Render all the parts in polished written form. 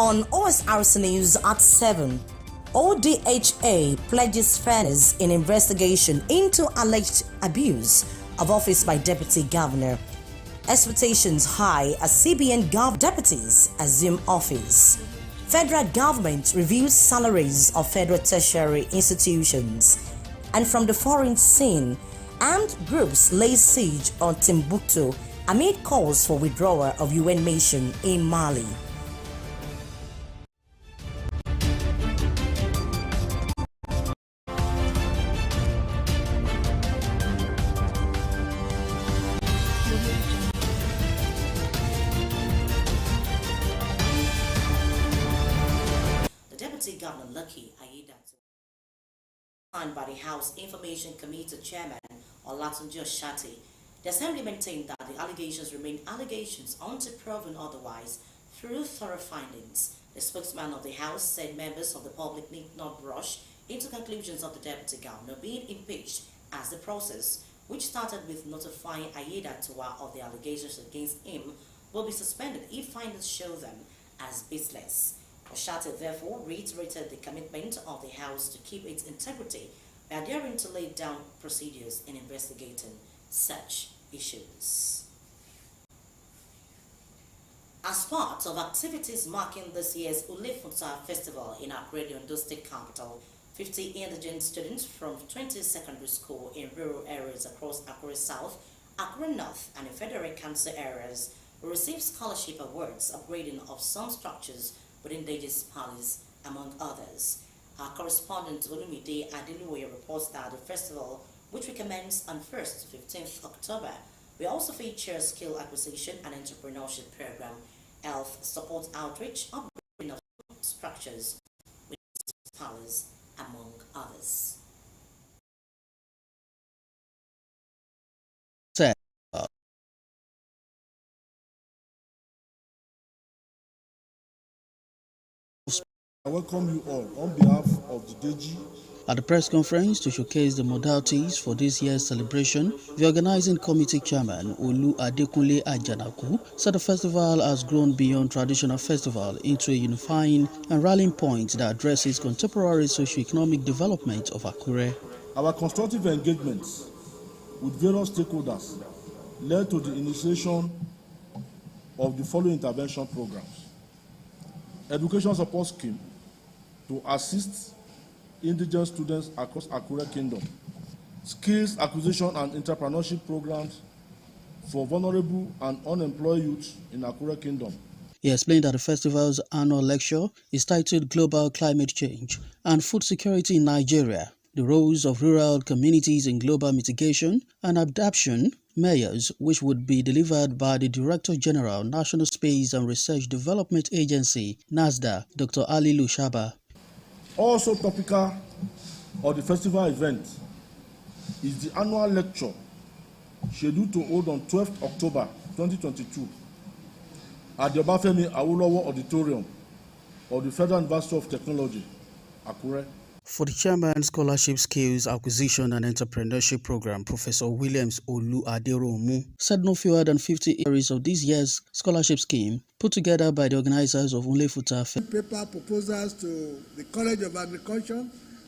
On Osrc News at 7, ODHA pledges fairness in investigation into alleged abuse of office by Deputy Governor. Expectations high as CBN deputies assume office. Federal government reviews salaries of federal tertiary institutions. And from the foreign scene, armed groups lay siege on Timbuktu amid calls for withdrawal of UN mission in Mali. Deputy Governor Lucky Aiyeda, signed by the House Information Committee Chairman Olatunji Oshati, the Assembly maintained that the allegations remain allegations until proven otherwise through thorough findings. The spokesman of the House said members of the public need not rush into conclusions of the Deputy Governor being impeached, as the process, which started with notifying Aiyeda of the allegations against him, will be suspended if findings show them as baseless. Oshati therefore reiterated the commitment of the House to keep its integrity by adhering to lay down procedures in investigating such issues. As part of activities marking this year's Ulefunta Festival in Akure, Ondo State Capital, 50 indigent students from 20 secondary schools in rural areas across Akure South, Akure North, and the Federal Council areas will receive scholarship awards, upgrading of some structures within Deji's Palace, among others. Our correspondent Olumide Adeluoye reports that the festival, which will commence on 1st to 15th October, will also feature skill acquisition and entrepreneurship program, health support outreach, upgrading of structures within Deji's Palace, among others. I welcome you all on behalf of the Deji. At the press conference to showcase the modalities for this year's celebration, the organizing committee chairman, Olu Adekunle Ajanaku, said the festival has grown beyond traditional festival into a unifying and rallying point that addresses contemporary socio-economic development of Akure. Our constructive engagements with various stakeholders led to the initiation of the following intervention programs: education support scheme to assist indigent students across Akure Kingdom, skills acquisition and entrepreneurship programs for vulnerable and unemployed youth in Akure Kingdom. He explained that the festival's annual lecture is titled Global Climate Change and Food Security in Nigeria, the roles of rural communities in global mitigation and adaptation measures, which would be delivered by the Director General, National Space and Research Development Agency, NASDA, Dr. Ali Lushaba. Also topical of the festival event is the annual lecture scheduled to hold on 12th October 2022 at the Obafemi Awolowo Auditorium of the Federal University of Technology, Akure. For the Chairman Scholarship Skills Acquisition and Entrepreneurship Program, Professor Williams Olu Aderomu said no fewer than 50 areas of this year's scholarship scheme put together by the organizers of Ulefunta paper proposals to the College of Agriculture,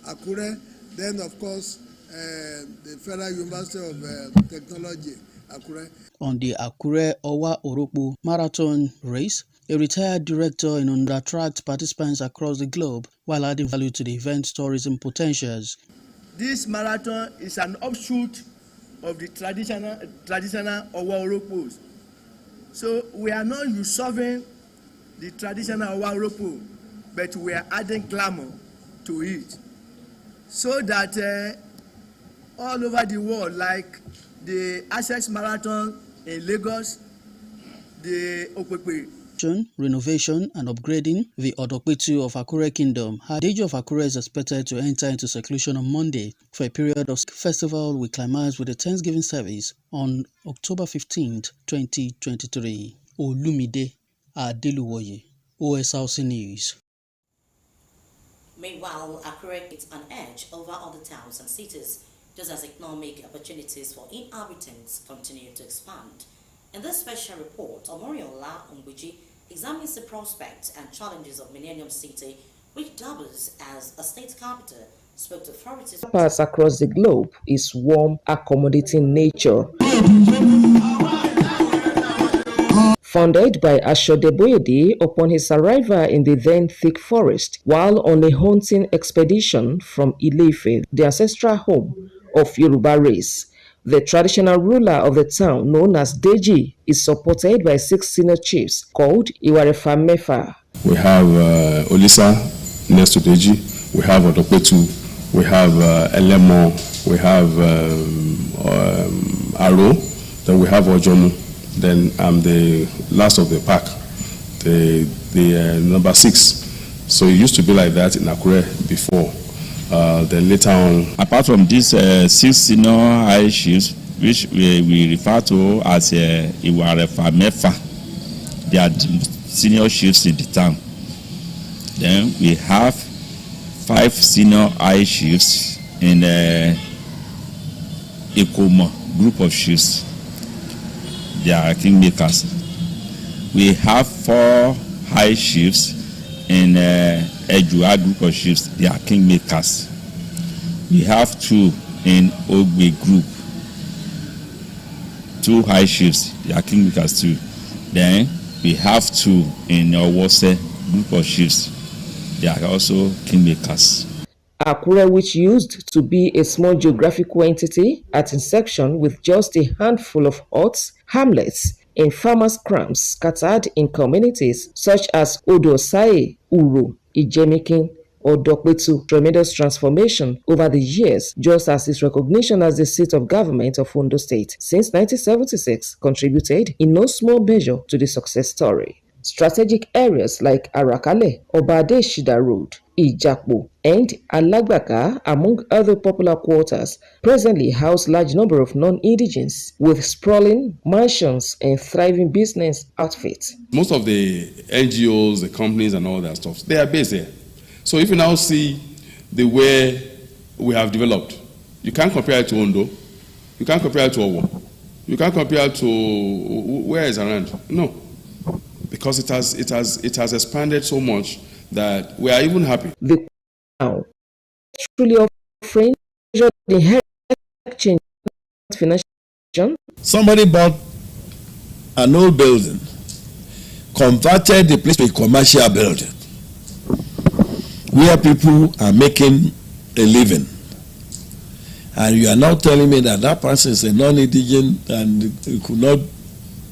Akure, then of course the Federal University of Technology, Akure. On the Akure Owa Orokpo Marathon race, a retired director in Ondo attracts participants across the globe while adding value to the event's tourism potentials. This marathon is an offshoot of the traditional Owa Orokpos. So we are not usurping the traditional Owa Orokpo, but we are adding glamour to it, so that all over the world, like the Osrc Marathon in Lagos, the Okpekpe, renovation and upgrading the Odokpetu of Akure Kingdom. Deji of Akure is expected to enter into seclusion on Monday for a period of festival will climax with a Thanksgiving service on October 15th, 2023. Olumide Adeluoye, Osrc News. Meanwhile, Akure is on edge over other towns and cities, just as economic opportunities for inhabitants continue to expand. In this special report, Omoriola Umbiji examines the prospects and challenges of Millennium City, which doubles as a state capital, spoke to authorities. Purpose across the globe is warm, accommodating nature. Founded by Ashodeboyede upon his arrival in the then thick forest while on a hunting expedition from Ile-Ife, the ancestral home of Yoruba race. The traditional ruler of the town, known as Deji, is supported by 6 senior chiefs called Iwarefa Mefa. We have Olisa next to Deji, we have Odokpetu, we have Elemo, we have Aro, then we have Ojomu. Then I'm the last of the pack, the number 6. So it used to be like that in Akure before. Then later on, apart from these 6 senior high chiefs, which we refer to as Iwarefa Mefa, they are senior chiefs in the town. Then we have 5 senior high chiefs in the Ikoma group of chiefs. They are kingmakers. We have 4 high chiefs in Ejua group of chiefs. They are kingmakers. We have 2 in Ogbe group. 2 high chiefs. They are kingmakers too. Then we have 2 in Owose group of chiefs. They are also kingmakers. Akure, which used to be a small geographical entity at inception with just a handful of huts, hamlets, and farmers' cramps scattered in communities such as Odosaye, Uru, Ijemikin, or Dokpetu, tremendous transformation over the years, just as its recognition as the seat of government of Ondo State since 1976 contributed in no small measure to the success story. Strategic areas like Arakale, Obade Shida Road, Ijakpo, and Alagbaka, among other popular quarters, presently house large number of non-indigens with sprawling mansions and thriving business outfits. Most of the NGOs, the companies and all that stuff, they are based there. So if you now see the way we have developed, you can't compare it to Ondo, you can't compare it to Owo, you can't compare it to where is around. No. Because it has expanded so much that we are even happy. The now truly offering the exchange financial. Somebody bought an old building, converted the place to a commercial building, where people are making a living. And you are now telling me that that person is a non-indigent and you could not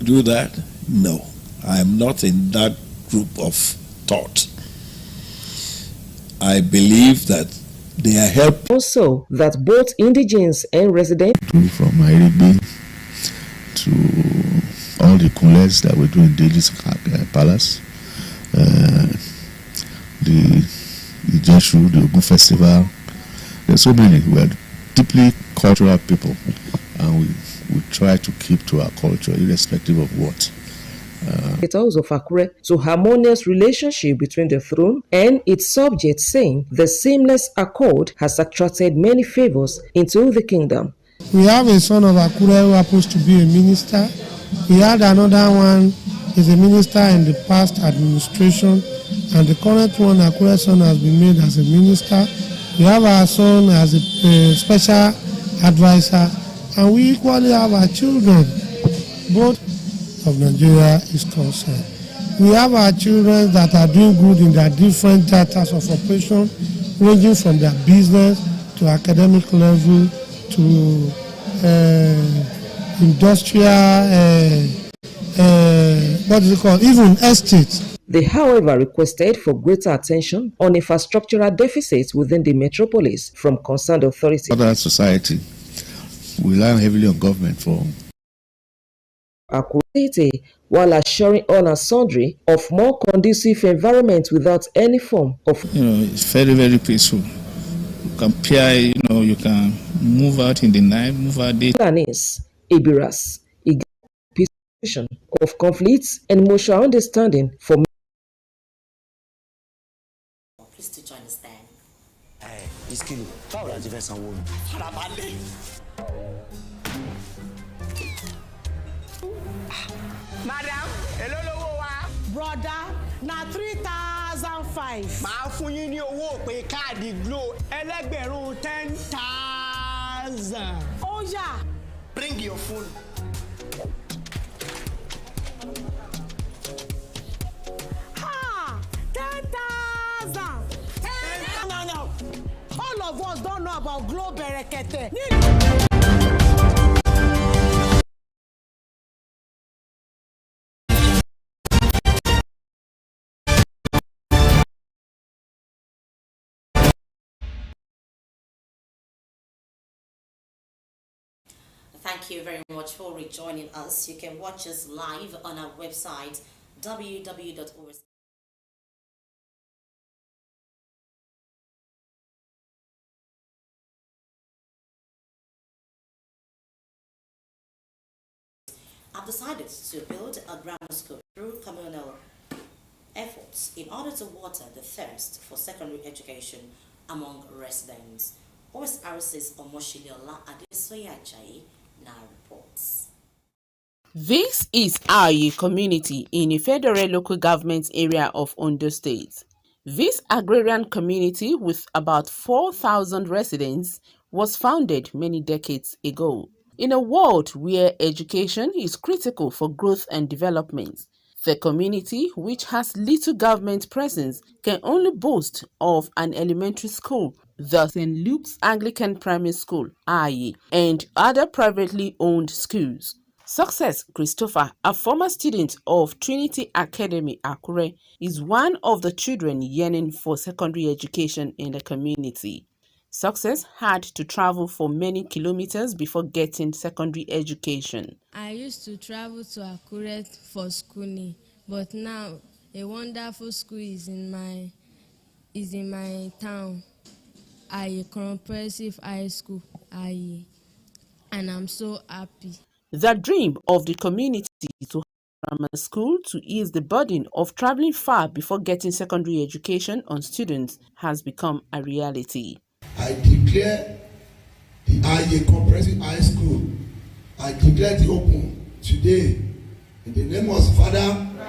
do that? No. I am not in that group of thought. I believe that they are helping. Also, that both indigenes and residents from Iribi to all the coolers that we do in Deli's Palace, the Jeshu, the Ogun Festival. There's so many. We are deeply cultural people, and we try to keep to our culture, irrespective of what. of Akure to harmonious relationship between the throne and its subjects, saying the seamless accord has attracted many favors into the kingdom. We have a son of Akure who happens to be a minister. We had another one is a minister in the past administration, and the current one, Akure's son, has been made as a minister. We have our son as a special advisor, and we equally have our children, both of Nigeria is concerned. We have our children that are doing good in their different theaters of operation, ranging from their business to academic level to industrial, what is it called, even estates. They, however, requested for greater attention on infrastructural deficits within the metropolis from concerned authorities. Other society, we rely heavily on government for Akure, while assuring all and sundry of more conducive environment without any form of. It's very, very peaceful. You can peer, you can move out in the night, move out day. Planis, Ibiras, peace of conflicts and mutual understanding for. Please to join us then. Iskilu, báwo la ti fẹ́ sanwó ni? Farabalẹ̀. Madam, èló lówó wa? Brother, na 3,005. Màá fún yín ní owó òpè káàdì Glo ẹlẹ́gbẹ̀rún 10,000. Oh yeah. Bring your phone. Ha! 10,000. No. All of us don't know about Glo Berekete. Thank you very much for rejoining us. You can watch us live on our website www.osrc. I've decided to build a grammar school through communal efforts in order to water the thirst for secondary education among residents. Osrc's Omoshiliola Adesoyajayi now reports. This is Aye community in a federal local government area of Ondo State. This agrarian community with about 4,000 residents was founded many decades ago. In a world where education is critical for growth and development, the community, which has little government presence, can only boast of an elementary school, the St. Luke's Anglican Primary School, Aye, and other privately owned schools. Success Christopher, a former student of Trinity Academy, Akure, is one of the children yearning for secondary education in the community. Success had to travel for many kilometers before getting secondary education. I used to travel to Akure for schooling, but now a wonderful school is in my town, Aye Comprehensive High School, Aye, and I'm so happy. The dream of the community to have a grammar school to ease the burden of traveling far before getting secondary education on students has become a reality. I declare the Aye Comprehensive High School. I declare it open today in the name of the Father,